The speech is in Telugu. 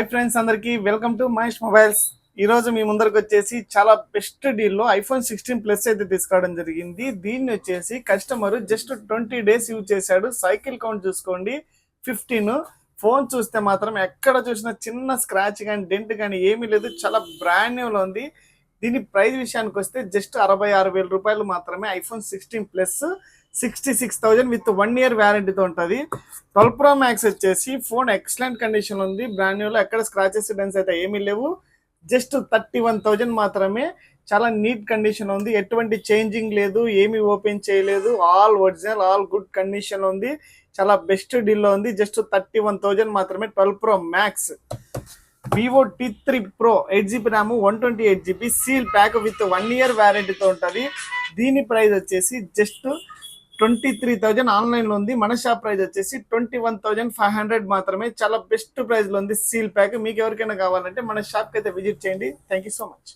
హాయ్ ఫ్రెండ్స్, అందరికి వెల్కమ్ టు మహేష్ మొబైల్స్. ఈ రోజు మీ ముందరకు వచ్చేసి చాలా బెస్ట్ డీల్ లో ఐఫోన్ 16 ప్లస్ అయితే తీసుకోవడం జరిగింది. దీన్ని వచ్చేసి కస్టమర్ జస్ట్ 20 డేస్ యూజ్ చేశాడు. సైకిల్ కౌంట్ చూసుకోండి 15. ఫోన్ చూస్తే మాత్రం ఎక్కడ చూసినా చిన్న స్క్రాచ్ కానీ డెంట్ కానీ ఏమీ లేదు. చాలా బ్రాండ్ న్యూ లో ఉంది. దీని ప్రైస్ విషయానికి వస్తే జస్ట్ 66,000 రూపాయలు మాత్రమే. ఐఫోన్ 16 ప్లస్ 66,000 విత్ 1 ఇయర్ వ్యారంటీతో ఉంటుంది. 12 Pro Max వచ్చేసి ఫోన్ ఎక్సలెంట్ కండిషన్ ఉంది. బ్రాండ్ న్యూలో ఎక్కడ స్క్రాచెస్ డెన్స్ అయితే ఏమీ లేవు. జస్ట్ 31,000 మాత్రమే. చాలా నీట్ కండిషన్ ఉంది. ఎటువంటి చేంజింగ్ లేదు, ఏమి ఓపెన్ చేయలేదు. All original, all good condition ఉంది. చాలా బెస్ట్ డీల్లో ఉంది. జస్ట్ 31,000 మాత్రమే. 12 Pro Max Vivo T3 Pro 8GB RAM 128GB seal pack with 1 year వ్యారంటీతో ఉంటుంది. దీని ప్రైస్ వచ్చేసి జస్ట్ 23,000 ఆన్లైన్ లో ఉంది. మన షాప్ ప్రైస్ వచ్చేసి 21,500 మాత్రమే. చాలా బెస్ట్ ప్రైస్ లో ఉంది సీల్ ప్యాక్. మీకు ఎవరికైనా కావాలంటే మన షాప్ కి అయితే విజిట్ చేయండి. Thank you so much.